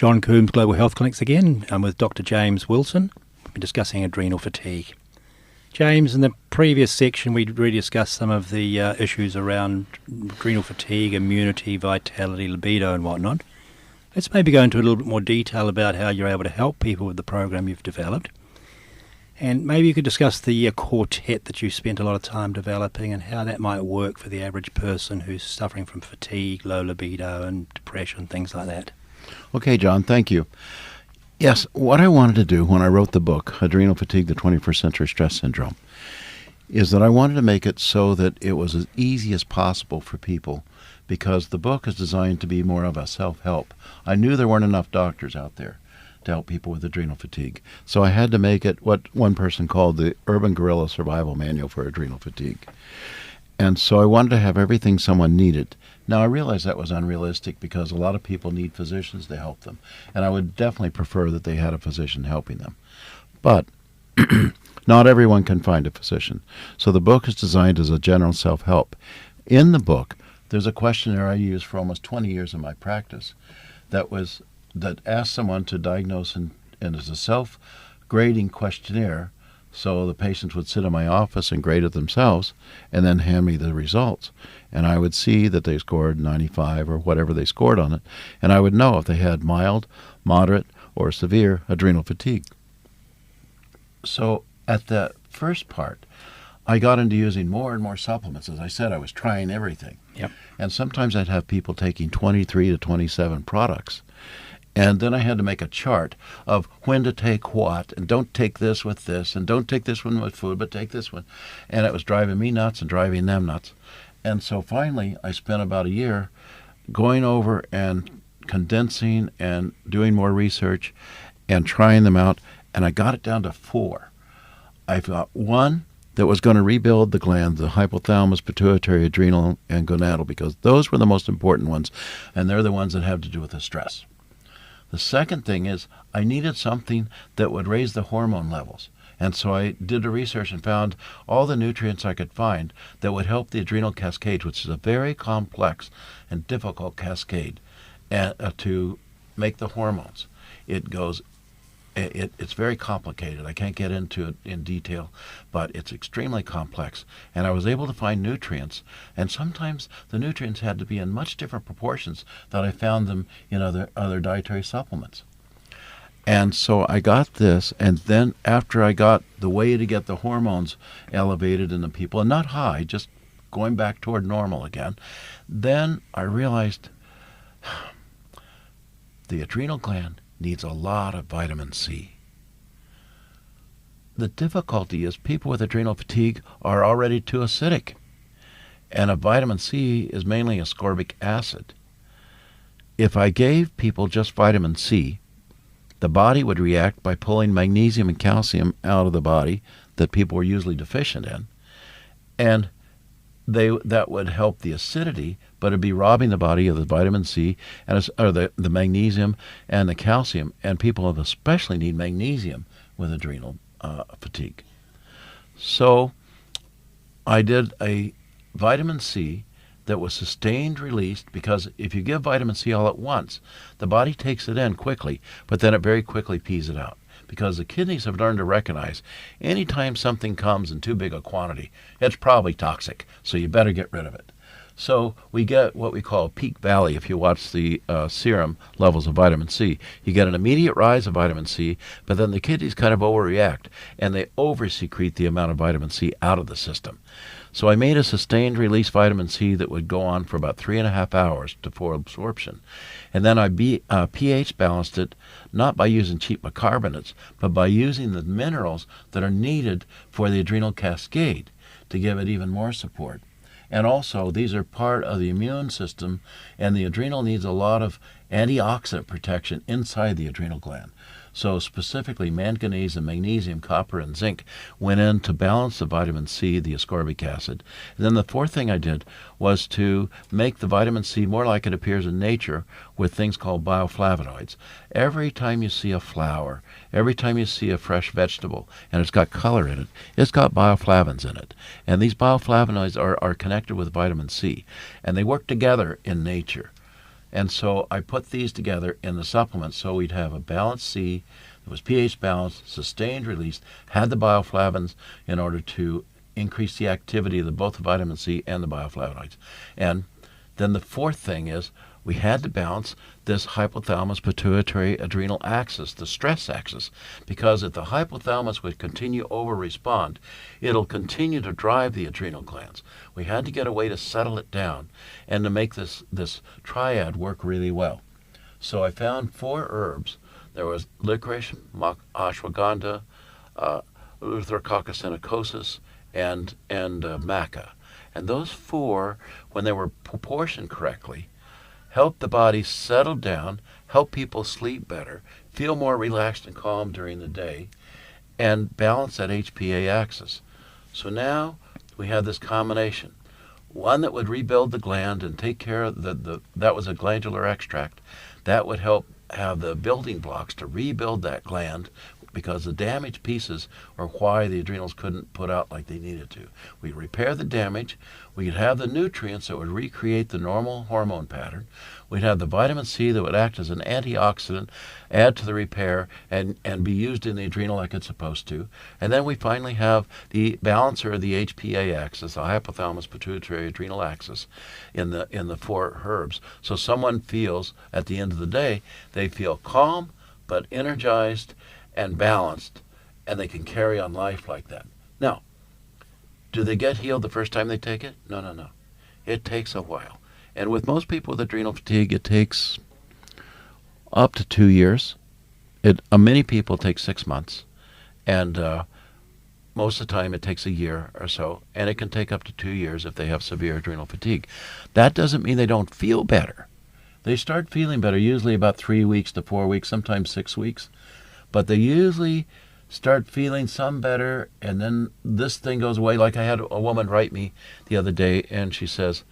John Coombs, Global Health Clinics again. I'm with Dr. James Wilson. We're discussing adrenal fatigue. James, in the previous section, we really discussed some of the issues around adrenal fatigue, immunity, vitality, libido, and whatnot. Let's maybe go into a little bit more detail about how you're able to help people with the program you've developed. And maybe you could discuss the quartet that you spent a lot of time developing and how that might work for the average person who's suffering from fatigue, low libido, and depression, things like that. Okay, John, thank you. Yes, what I wanted to do when I wrote the book, Adrenal Fatigue, the 21st Century Stress Syndrome, is that I wanted to make it so that it was as easy as possible for people, because the book is designed to be more of a self-help. I knew there weren't enough doctors out there to help people with adrenal fatigue. So I had to make it what one person called the Urban Guerrilla Survival Manual for Adrenal Fatigue. And so I wanted to have everything someone needed. Now, I realized that was unrealistic because a lot of people need physicians to help them. And I would definitely prefer that they had a physician helping them. But not everyone can find a physician. So the book is designed as a general self-help. In the book, there's a questionnaire I used for almost 20 years in my practice that asked someone to diagnose, and it's a self-grading questionnaire. So the patients would sit in my office and grade it themselves and then hand me the results. And I would see that they scored 95 or whatever they scored on it. And I would know if they had mild, moderate, or severe adrenal fatigue. So at the first part, I got into using more and more supplements. As I said, I was trying everything. Yep. And sometimes I'd have people taking 23 to 27 products. And then I had to make a chart of when to take what, and don't take this with this, and don't take this one with food, but take this one. And it was driving me nuts and driving them nuts. And so finally, I spent about a year going over and condensing and doing more research and trying them out, and I got it down to 4. I've got one that was going to rebuild the glands, the hypothalamus, pituitary, adrenal, and gonadal, because those were the most important ones, and they're the ones that have to do with the stress. The second thing is I needed something that would raise the hormone levels. And so I did the research and found all the nutrients I could find that would help the adrenal cascade, which is a very complex and difficult cascade to make the hormones. It's very complicated. I can't get into it in detail, but it's extremely complex. And I was able to find nutrients, and sometimes the nutrients had to be in much different proportions than I found them in other dietary supplements. And so I got this, and then after I got the way to get the hormones elevated in the people, and not high, just going back toward normal again, then I realized the adrenal gland needs a lot of vitamin C. The difficulty is people with adrenal fatigue are already too acidic, and a vitamin C is mainly ascorbic acid. If I gave people just vitamin C, the body would react by pulling magnesium and calcium out of the body that people were usually deficient in, and that would help the acidity, but it'd be robbing the body of the vitamin C or the magnesium and the calcium, and people especially need magnesium with adrenal fatigue. So I did a vitamin C that was sustained released, because if you give vitamin C all at once, the body takes it in quickly, but then it very quickly pees it out. Because the kidneys have learned to recognize anytime something comes in too big a quantity, it's probably toxic, so you better get rid of it. So we get what we call a peak valley if you watch the serum levels of vitamin C. You get an immediate rise of vitamin C, but then the kidneys kind of overreact, and they over-secrete the amount of vitamin C out of the system. So I made a sustained release vitamin C that would go on for about 3.5 hours before absorption. And then I pH balanced it, not by using cheap bicarbonates, but by using the minerals that are needed for the adrenal cascade to give it even more support. And also, these are part of the immune system, and the adrenal needs a lot of antioxidant protection inside the adrenal gland. So specifically, manganese and magnesium, copper and zinc went in to balance the vitamin C, the ascorbic acid. And then the fourth thing I did was to make the vitamin C more like it appears in nature with things called bioflavonoids. Every time you see a flower, every time you see a fresh vegetable, and it's got color in it, it's got bioflavonoids in it. And these bioflavonoids are connected with vitamin C, and they work together in nature. And so I put these together in the supplement so we'd have a balanced C that was pH balanced, sustained release, had the bioflavonoids in order to increase the activity of both the vitamin C and the bioflavonoids. And then the fourth thing is we had to balance this hypothalamus pituitary adrenal axis, the stress axis, because if the hypothalamus would continue over respond, it'll continue to drive the adrenal glands. We had to get a way to settle it down and to make this triad work really well. So I found 4 herbs. There was licorice, ashwagandha, Eleutherococcus sinocosus, and maca. And those 4, when they were proportioned correctly, help the body settle down, help people sleep better, feel more relaxed and calm during the day, and balance that HPA axis. So now we have this combination. One that would rebuild the gland and take care of that was a glandular extract. That would help have the building blocks to rebuild that gland, because the damaged pieces are why the adrenals couldn't put out like they needed to. We repair the damage. We could have the nutrients that would recreate the normal hormone pattern. We'd have the vitamin C that would act as an antioxidant, add to the repair, and be used in the adrenal like it's supposed to. And then we finally have the balancer of the HPA axis, the hypothalamus pituitary adrenal axis, in the 4 herbs. So someone feels, at the end of the day, they feel calm but energized and balanced, and they can carry on life like that. Now, do they get healed the first time they take it? No. It takes a while. And with most people with adrenal fatigue, it takes up to 2 years. Many people take 6 months, and most of the time it takes a year or so, and it can take up to 2 years if they have severe adrenal fatigue. That doesn't mean they don't feel better. They start feeling better usually about 3 weeks to 4 weeks, sometimes 6 weeks. But they usually start feeling some better, and then this thing goes away. Like I had a woman write me the other day, and she says,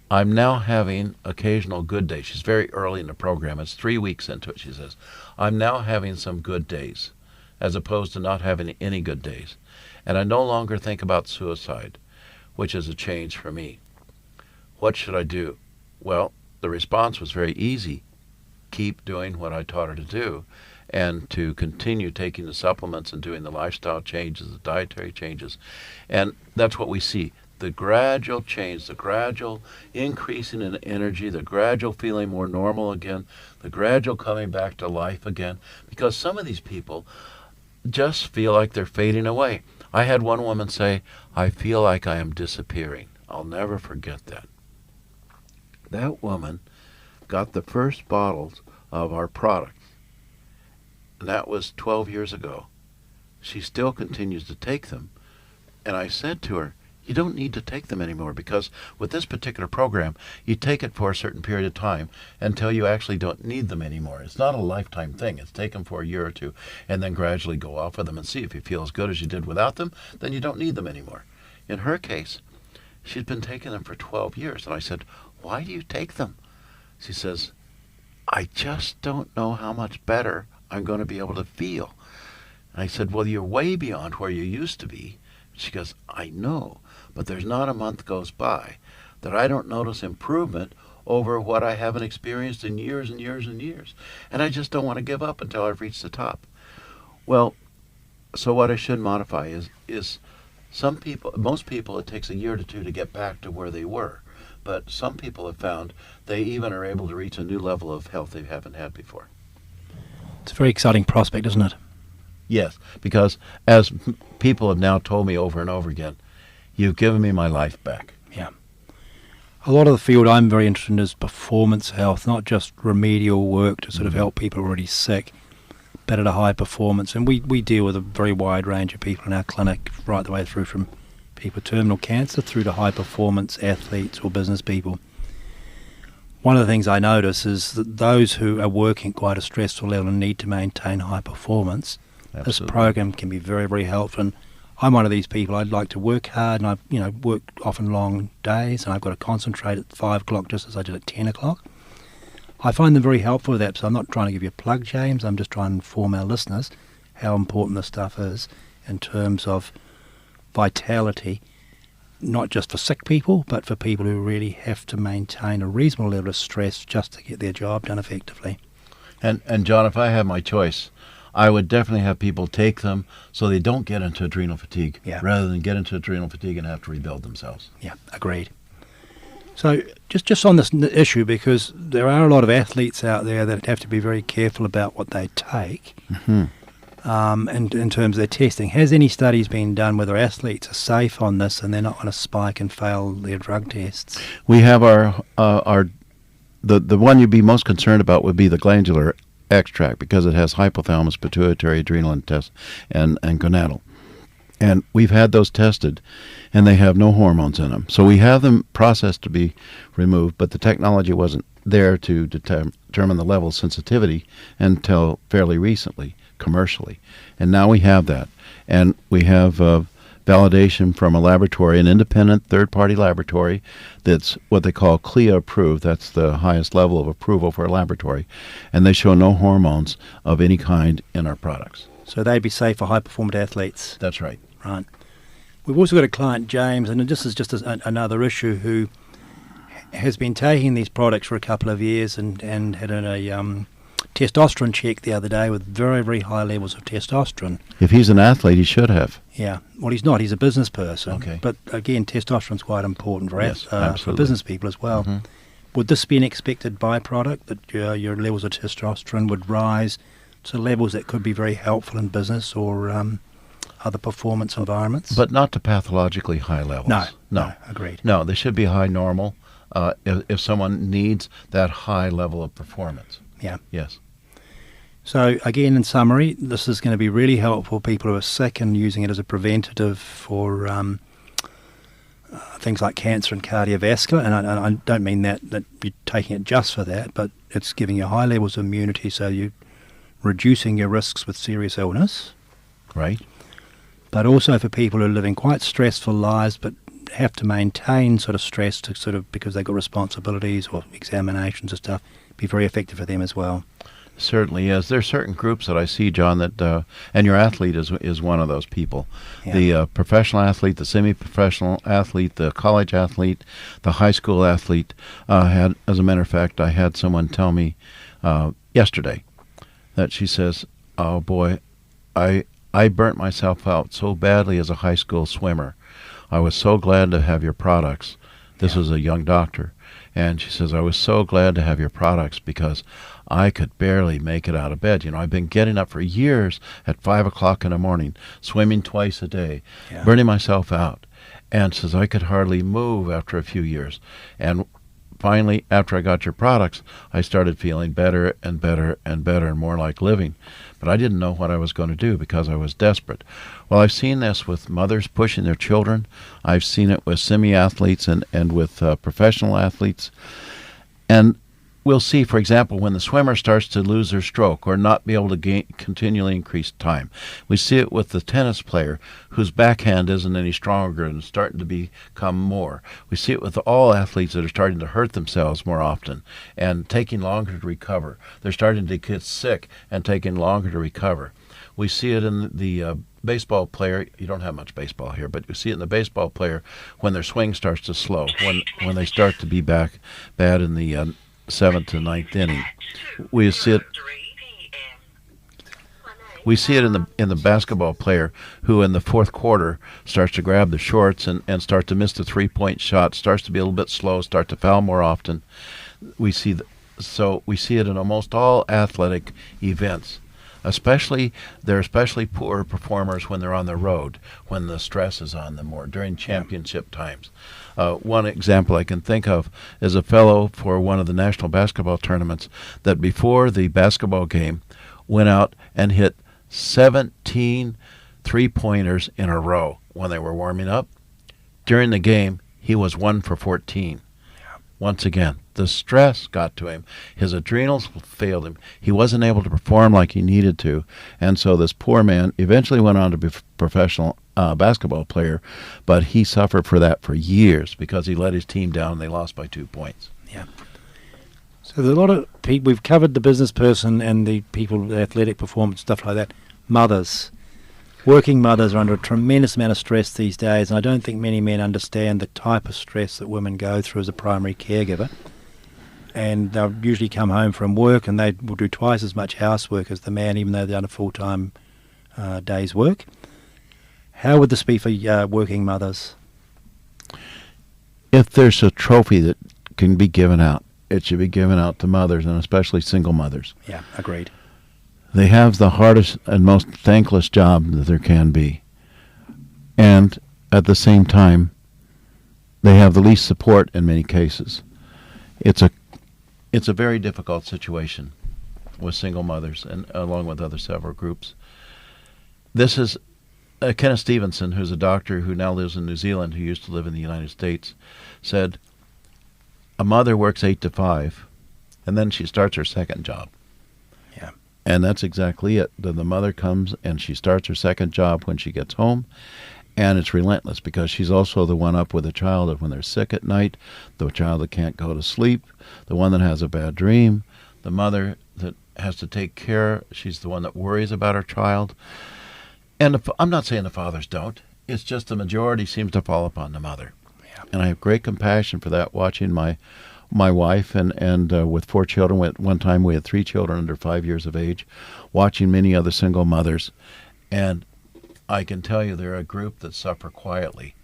I'm now having occasional good days. She's very early in the program. It's 3 weeks into it. She says, I'm now having some good days, as opposed to not having any good days. And I no longer think about suicide, which is a change for me. What should I do? Well, the response was very easy. Keep doing what I taught her to do, and to continue taking the supplements and doing the lifestyle changes, the dietary changes. And that's what we see. The gradual change, the gradual increasing in energy, the gradual feeling more normal again, the gradual coming back to life again. Because some of these people just feel like they're fading away. I had one woman say, I feel like I am disappearing. I'll never forget that. That woman got the first bottles of our product. That was 12 years ago. She still continues to take them. And I said to her, you don't need to take them anymore, because with this particular program, you take it for a certain period of time until you actually don't need them anymore. It's not a lifetime thing. It's take them for a year or two and then gradually go off of them and see if you feel as good as you did without them, then you don't need them anymore. In her case, she'd been taking them for 12 years. And I said, why do you take them? She says, I just don't know how much better I'm going to be able to feel. And I said, well, you're way beyond where you used to be. She goes, I know, but there's not a month goes by that I don't notice improvement over what I haven't experienced in years and years and years. And I just don't want to give up until I've reached the top. Well, so what I should modify is most people, it takes a year to 2 to get back to where they were. But some people have found they even are able to reach a new level of health they haven't had before. It's a very exciting prospect, isn't it? Yes, because as people have now told me over and over again, you've given me my life back. Yeah. A lot of the field I'm very interested in is performance health, not just remedial work to sort of help people already sick, but at a high performance. And we deal with a very wide range of people in our clinic, right the way through from people with terminal cancer through to high performance athletes or business people. One of the things I notice is that those who are working at quite a stressful level and need to maintain high performance, Absolutely. This program can be very, very helpful. And I'm one of these people. I'd like to work hard, and I work often long days, and I've got to concentrate at 5 o'clock just as I did at 10 o'clock. I find them very helpful with that, so I'm not trying to give you a plug, James. I'm just trying to inform our listeners how important this stuff is in terms of vitality. not just for sick people, but for people who really have to maintain a reasonable level of stress just to get their job done effectively. And John, if I had my choice, I would definitely have people take them so they don't get into adrenal fatigue, rather than get into adrenal fatigue and have to rebuild themselves. Yeah, agreed. So just on this issue, because there are a lot of athletes out there that have to be very careful about what they take, and in terms of their testing. Has any studies been done whether athletes are safe on this and they're not going to spike and fail their drug tests? We have the one you'd be most concerned about would be the glandular extract, because it has hypothalamus, pituitary, adrenal, and gonadal. And we've had those tested, and they have no hormones in them. So we have them processed to be removed, but the technology wasn't there to determine the level of sensitivity until fairly recently, commercially. And now we have that. And we have validation from a laboratory, an independent third-party laboratory that's what they call CLIA approved. That's the highest level of approval for a laboratory. And they show no hormones of any kind in our products. So they'd be safe for high-performance athletes? That's right. Right. We've also got a client, James, and this is just another issue, who has been taking these products for a couple of years and had a testosterone check the other day with very, very high levels of testosterone. If he's an athlete, he should have. Yeah. Well, he's not. He's a business person. Okay. But again, testosterone's quite important for business people as well. Mm-hmm. Would this be an expected byproduct, that your levels of testosterone would rise to levels that could be very helpful in business or other performance environments? But not to pathologically high levels. No, agreed. No, they should be high normal if someone needs that high level of performance. Yeah. Yes. So again, in summary, this is going to be really helpful for people who are sick and using it as a preventative for things like cancer and cardiovascular. And I don't mean that you're taking it just for that, but it's giving you high levels of immunity, so you're reducing your risks with serious illness. Right. But also for people who are living quite stressful lives but have to maintain sort of stress to sort of, because they've got responsibilities or examinations and stuff, be very effective for them as well. Certainly is. There are certain groups that I see, John, that and your athlete is one of those people. Yeah. The professional athlete, the semi-professional athlete, the college athlete, the high school athlete. As a matter of fact, I had someone tell me yesterday that she says, "Oh boy, I burnt myself out so badly as a high school swimmer. I was so glad to have your products." This was a young doctor. And she says, "I was so glad to have your products because I could barely make it out of bed. You know, I've been getting up for years at 5 o'clock in the morning, swimming twice a day, burning myself out." And says, "I could hardly move after a few years. And finally, after I got your products, I started feeling better and better and better and more like living. But I didn't know what I was going to do because I was desperate." Well, I've seen this with mothers pushing their children. I've seen it with semi-athletes and with professional athletes. And we'll see, for example, when the swimmer starts to lose their stroke or not be able to continually increase time. We see it with the tennis player whose backhand isn't any stronger and starting to become more. We see it with all athletes that are starting to hurt themselves more often and taking longer to recover. They're starting to get sick and taking longer to recover. We see it in the baseball player. You don't have much baseball here, but you see it in the baseball player when their swing starts to slow, when they start to be bad in the 7th to 9th inning. We see it in the basketball player who in the fourth quarter starts to grab the shorts and start to miss the three-point shot, starts to be a little bit slow, start to foul more often. We see it in almost all athletic events. They're especially poor performers when they're on the road, when the stress is on them more, during championship times. One example I can think of is a fellow for one of the national basketball tournaments that before the basketball game went out and hit 17 three-pointers in a row when they were warming up. During the game, he was 1 for 14. Once again, the stress got to him. His adrenals failed him. He wasn't able to perform like he needed to. And so this poor man eventually went on to be a professional basketball player, but he suffered for that for years because he let his team down and they lost by 2 points. Yeah. So there's a lot of people. We've covered the business person and the people with athletic performance, stuff like that. Mothers. Working mothers are under a tremendous amount of stress these days, and I don't think many men understand the type of stress that women go through as a primary caregiver. And they'll usually come home from work and they will do twice as much housework as the man, even though they've done a full-time day's work. How would this be for working mothers? If there's a trophy that can be given out, it should be given out to mothers, and especially single mothers. Yeah, agreed. They have the hardest and most thankless job that there can be. And at the same time, they have the least support in many cases. It's a very difficult situation with single mothers, and along with other several groups. This is Kenneth Stevenson, who's a doctor who now lives in New Zealand, who used to live in the United States, said, a mother works 8 to 5, and then she starts her second job. Yeah. And that's exactly it. The mother comes and she starts her second job when she gets home, and it's relentless because she's also the one up with the child that when they're sick at night, the child that can't go to sleep, the one that has a bad dream, the mother that has to take care. She's the one that worries about her child. And I'm not saying the fathers don't. It's just the majority seems to fall upon the mother. Yeah. And I have great compassion for that, watching my wife and with 4 children. At one time we had 3 children under 5 years of age, watching many other single mothers. And I can tell you they're a group that suffer quietly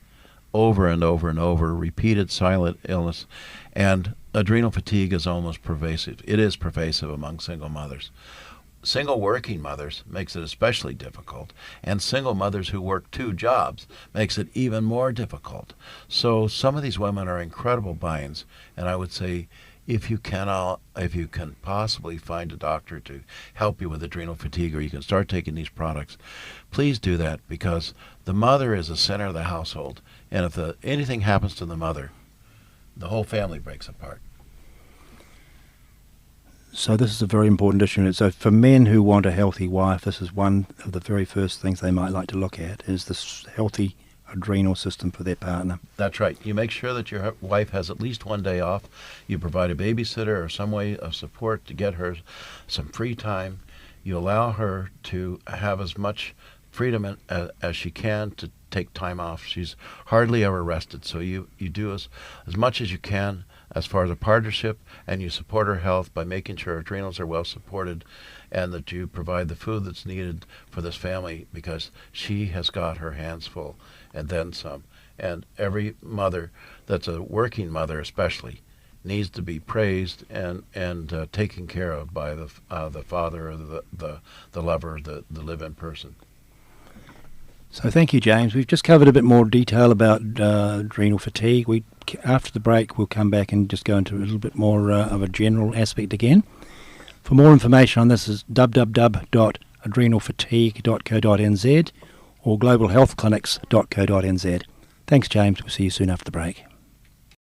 over and over and over, repeated silent illness. And adrenal fatigue is almost pervasive. It is pervasive among single mothers. Single working mothers makes it especially difficult, and single mothers who work 2 jobs makes it even more difficult. So some of these women are incredible binds, and I would say if you can possibly find a doctor to help you with adrenal fatigue, or you can start taking these products, please do that, because the mother is the center of the household, and if anything happens to the mother, the whole family breaks apart. So this is a very important issue. So for men who want a healthy wife, this is one of the very first things they might like to look at, is this healthy adrenal system for their partner. That's right. You make sure that your wife has at least 1 day off. You provide a babysitter or some way of support to get her some free time. You allow her to have as much freedom as she can to take time off. She's hardly ever rested, so you do as much as you can as far as a partnership, and you support her health by making sure her adrenals are well supported, and that you provide the food that's needed for this family, because she has got her hands full and then some. And every mother that's a working mother especially needs to be praised and taken care of by the father or the lover, the live-in person. So thank you, James. We've just covered a bit more detail about adrenal fatigue. After the break, we'll come back and just go into a little bit more of a general aspect again. For more information on this is www.adrenalfatigue.co.nz or globalhealthclinics.co.nz. Thanks, James. We'll see you soon after the break.